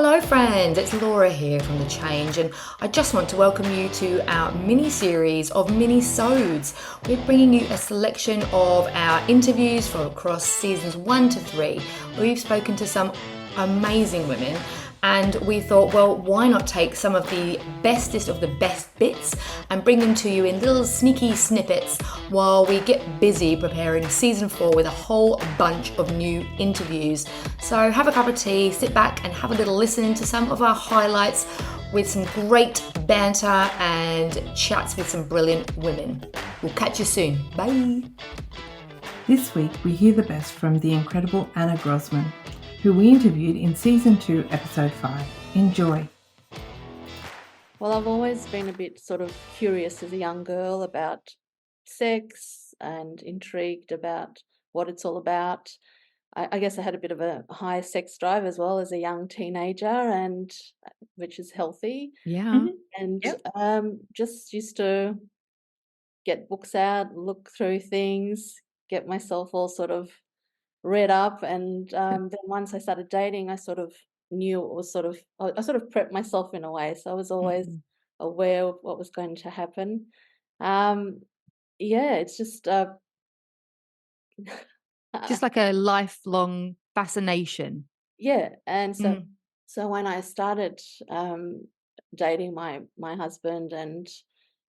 Hello friends, it's Laura here from The Change, and I just want to welcome you to our mini-series of mini-sodes. We're bringing you a selection of our interviews from across seasons 1 to 3. We've spoken to some amazing women, and we thought, well, why not take some of the bestest of the best bits and bring them to you in little sneaky snippets while we get busy preparing season 4 with a whole bunch of new interviews. So have a cup of tea, sit back and have a little listen to some of our highlights with some great banter and chats with some brilliant women. We'll catch you soon. Bye. This week we hear the best from the incredible Anna Grosman, who we interviewed in Season 2, Episode 5. Enjoy. Well, I've always been a bit sort of curious as a young girl about sex and intrigued about what it's all about. I guess I had a bit of a high sex drive as well as a young teenager, and which is healthy. Yeah. And Yep. just used to get books out, look through things, get myself all sort of read up, and then once I started dating, I sort of knew it was I sort of prepped myself in a way, so I was always aware of what was going to happen. Um, yeah, it's just Just like a lifelong fascination. yeah, and so Mm. so when I started dating my husband and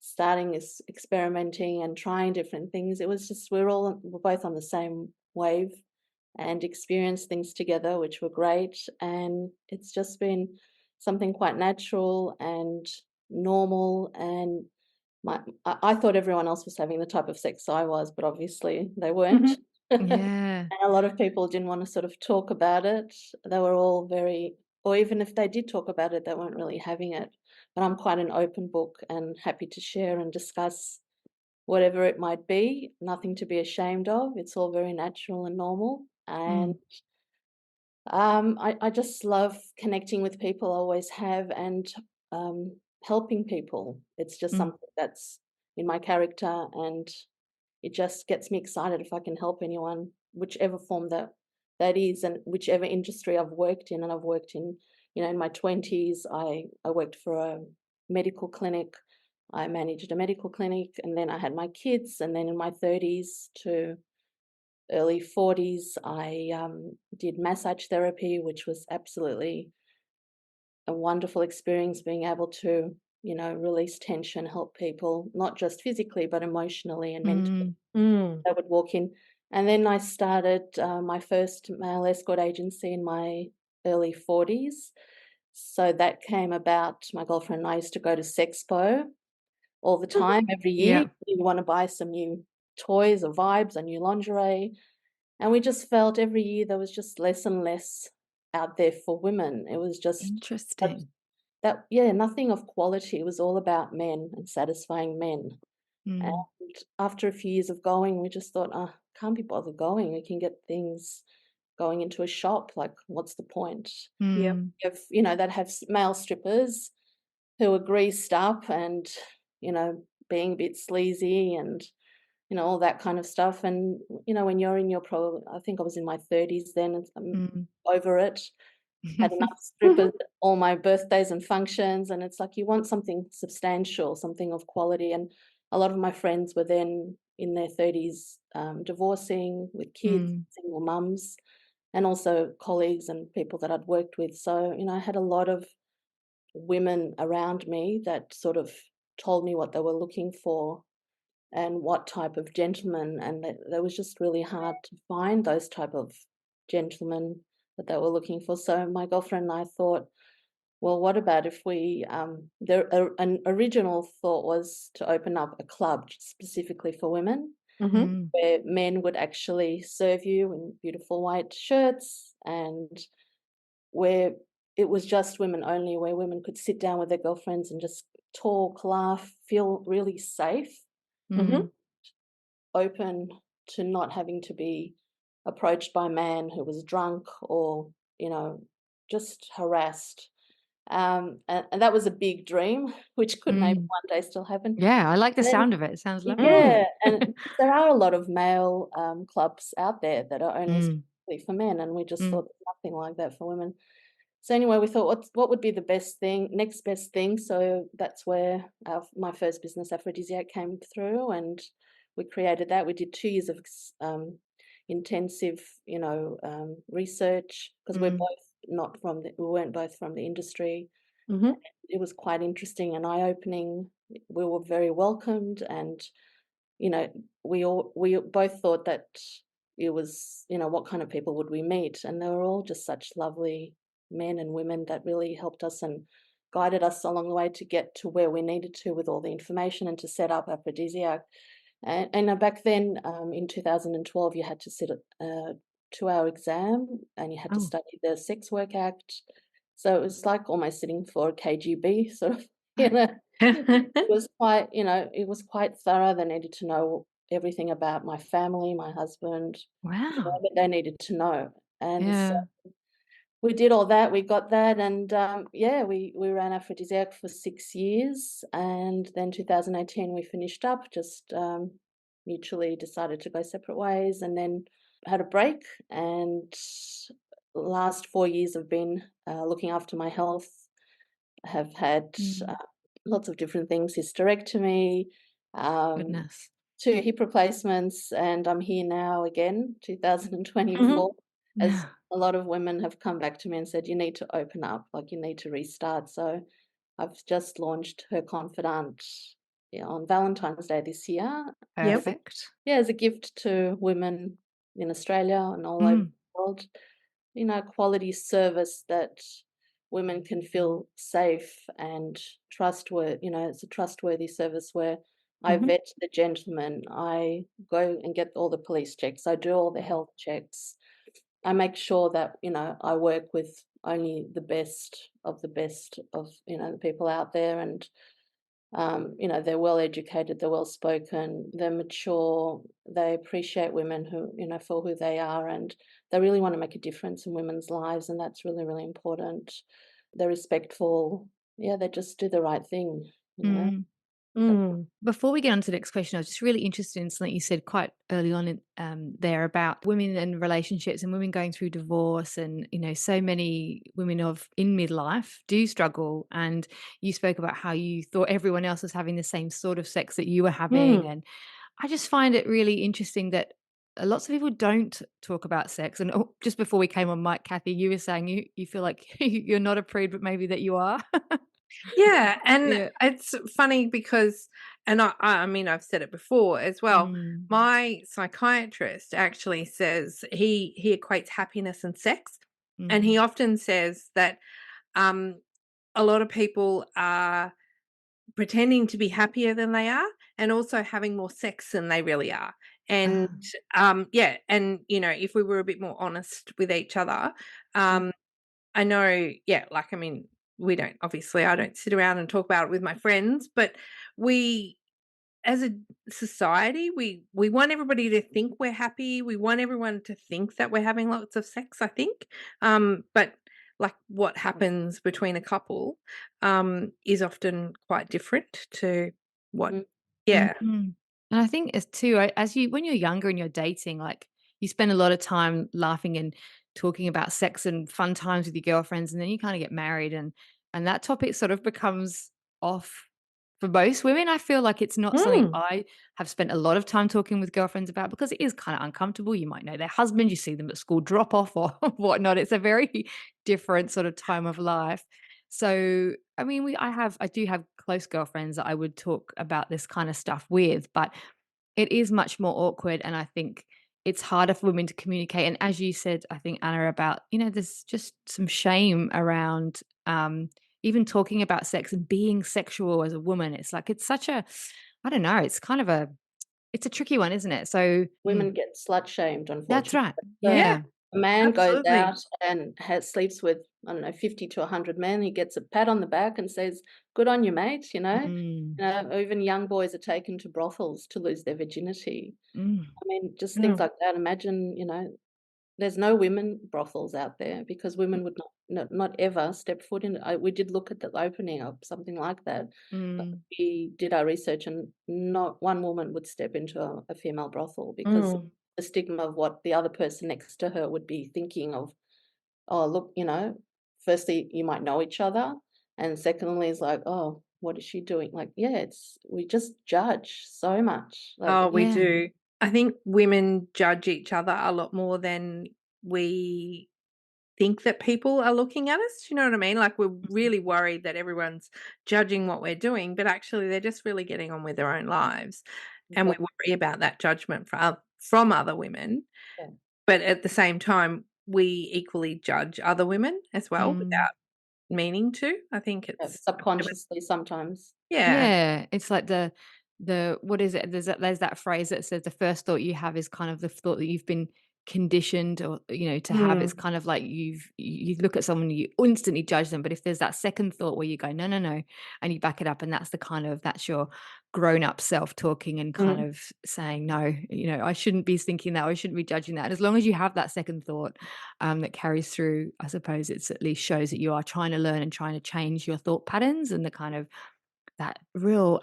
starting experimenting and trying different things, it was just we're both on the same wave and experienced things together, which were great. And it's just been something quite natural and normal. And I thought everyone else was having the type of sex I was, but obviously they weren't. Yeah. And a lot of people didn't want to sort of talk about it. They were all very, or even if they did talk about it, they weren't really having it. But I'm quite an open book and happy to share and discuss whatever it might be, nothing to be ashamed of. It's all very natural and normal. And I just love connecting with people, I always have, and helping people. It's just Mm. something that's in my character, and it just gets me excited if I can help anyone, whichever form that is, and whichever industry I've worked in. And I've worked in, in my 20s, I worked for a medical clinic. I managed a medical clinic, and then I had my kids, and then in my 30s to early 40s, I did massage therapy, which was absolutely a wonderful experience, being able to, release tension, help people, not just physically, but emotionally and mentally. They would walk in. And then I started my first male escort agency in my early 40s. So that came about. My girlfriend and I used to go to Sexpo all the time, every year. Yeah. You want to buy some new toys or vibes or new lingerie. And we just felt every year there was just less and less out there for women. It was just Interesting. yeah, nothing of quality. It was all about men and satisfying men. And Mm. after a few years of going, we just thought, oh, can't be bothered going. We can get things going into a shop. Like, what's the point? Mm. If, that have male strippers who are greased up and, being a bit sleazy and, all that kind of stuff. And, when you're in your I think I was in my 30s then, and I'm Mm. over it, had enough strippers at all my birthdays and functions. And it's like, you want something substantial, something of quality. And a lot of my friends were then in their 30s, divorcing with kids, Mm. single mums, and also colleagues and people that I'd worked with. So, I had a lot of women around me that sort of told me what they were looking for and what type of gentleman, and that was just really hard to find those type of gentlemen that they were looking for. So my girlfriend and I thought, well, what about if we an original thought was to open up a club specifically for women, Mm. where men would actually serve you in beautiful white shirts, and where it was just women only, where women could sit down with their girlfriends and just talk, laugh, feel really safe, Mm. open to not having to be approached by a man who was drunk or, just harassed. And that was a big dream, which could maybe Mm. one day still happen. Yeah, I like the And then, sound of it. It sounds lovely. yeah, and there are a lot of male clubs out there that are only Mm. specifically for men, and we just Mm. thought there's nothing like that for women. So anyway, we thought, what would be the next best thing? So that's where my first business, Aphrodisiac, came through, and we created that. We did 2 years of intensive, research, because we're Mm. both not from we weren't both from the industry. Hmm. It was quite interesting and eye-opening. We were very welcomed, and you know, we both thought that it was, what kind of people would we meet? And they were all just such lovely men and women that really helped us and guided us along the way to get to where we needed to with all the information and to set up Aphrodisiac. And back then, in 2012, you had to sit a 2-hour exam and you had to Oh. study the Sex Work Act. So it was like almost sitting for a KGB sort of, you know. It was quite thorough. They needed to know everything about my family, my husband, Wow. whatever they needed to know. And so Yeah. we did all that, we got that, and yeah, we ran Aphrodisiac for 6 years, and then 2018 we finished up, just mutually decided to go separate ways, and then had a break, and last 4 years I've been looking after my health. Have had uh, Mm. lots of different things, hysterectomy, um, Goodness. 2 hip replacements, and I'm here now again, Hmm. 2024, as Yeah. a lot of women have come back to me and said, "You need to open up, like, you need to restart." So I've just launched HerConfidant, yeah, on Valentine's Day this year as Yep. a Perfect. yeah, as a gift to women in Australia and all over Mm. the world. Quality service that women can feel safe and trustworthy. It's a trustworthy service where I Hmm. vet the gentleman, I go and get all the police checks, I do all the health checks, I make sure that, I work with only the best of, the people out there, and they're well educated, they're well spoken, they're mature, they appreciate women who, for who they are, and they really want to make a difference in women's lives, and that's really, really important. They're respectful. Yeah, they just do the right thing. Mm. That's Mm. Before we get on to the next question, I was just really interested in something you said quite early on in, there about women and relationships and women going through divorce, and so many women in midlife do struggle. And you spoke about how you thought everyone else was having the same sort of sex that you were having, Mm. and I just find it really interesting that lots of people don't talk about sex. And just before we came on mic, Cathy, you were saying you feel like you're not a prude, but maybe that you are. Yeah, and Yeah. it's funny because, and I mean, I've said it before as well. Mm. My psychiatrist actually says he equates happiness and sex, and he Hmm. often says that um, a lot of people are pretending to be happier than they are, and also having more sex than they really are. And yeah, and if we were a bit more honest with each other, um, I know, yeah, like, I mean, I don't sit around and talk about it with my friends, but we, as a society, we want everybody to think we're happy. We want everyone to think that we're having lots of sex, I think. But like what happens between a couple is often quite different to what, Mm, yeah. Mhm. And I think as too, as you when you're younger and you're dating, like you spend a lot of time laughing and talking about sex and fun times with your girlfriends, and then you kind of get married, and that topic sort of becomes off for most women. I feel like it's not something Mm, I have spent a lot of time talking with girlfriends about because it is kind of uncomfortable. You might know their husband, you see them at school drop off or whatnot. It's a very different sort of time of life. So I mean, I do have close girlfriends that I would talk about this kind of stuff with, but it is much more awkward. And I think it's harder for women to communicate. And as you said, I think, Anna, about, there's just some shame around even talking about sex and being sexual as a woman. It's like, it's such a, I don't know, it's a tricky one, isn't it? So Women get slut shamed, that's unfortunately. right. So yeah, Yeah. a man goes absolutely. out and sleeps with, I don't know, 50 to 100 men. He gets a pat on the back and says, "Good on you, mate." Mm, Or even young boys are taken to brothels to lose their virginity. mm, I mean, just things Mm, like that. Imagine, there's no women brothels out there because women would not ever step foot in. We did look at the opening of something like that, but mm, we did our research, and not one woman would step into a female brothel because mm, the stigma of what the other person next to her would be thinking of. Oh, look, firstly, you might know each other, and secondly, it's like, oh, what is she doing? Like, yeah, we just judge so much. Like, Oh, we Yeah. do. I think women judge each other a lot more than we think that people are looking at us. You know what I mean? Like, we're really worried that everyone's judging what we're doing, but actually they're just really getting on with their own lives. And we worry about that judgment from other women. Yeah. But at the same time, we equally judge other women as well Mm. without meaning to. I think it's subconsciously sometimes. yeah. Yeah, it's like the what is it? There's that phrase that says the first thought you have is kind of the thought that you've been conditioned or to have. It's kind of like you look at someone, you instantly judge them, but if there's that second thought where you go no no no, and you back it up, and that's your grown up self talking and kind of saying no, I shouldn't be thinking that, I shouldn't be judging that. And as long as you have that second thought that carries through, I suppose it's at least shows that you are trying to learn and trying to change your thought patterns and the kind of that real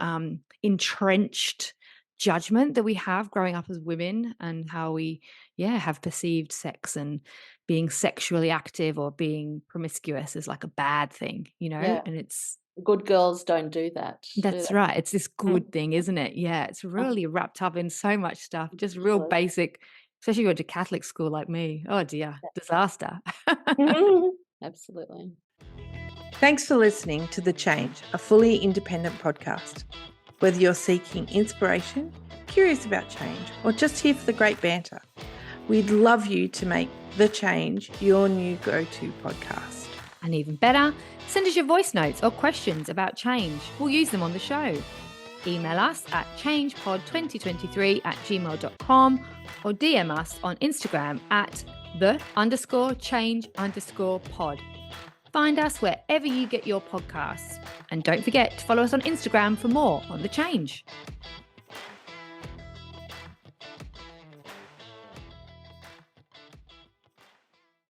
entrenched judgment that we have growing up as women and how we have perceived sex and being sexually active or being promiscuous as like a bad thing, Yeah. and it's Good girls don't do that. that's right, it's this good thing, isn't it? Yeah, it's really wrapped up in so much stuff, just real Absolutely. basic, especially if you went to Catholic school like me. Oh dear, disaster. Absolutely. Thanks for listening to The Change, a fully independent podcast. Whether you're seeking inspiration, curious about change, or just here for the great banter, we'd love you to make The Change your new go-to podcast. And even better, send us your voice notes or questions about change. We'll use them on the show. Email us at changepod2023@gmail.com or DM us on Instagram at _change_pod. Find us wherever you get your podcasts. And don't forget to follow us on Instagram for more on The Change.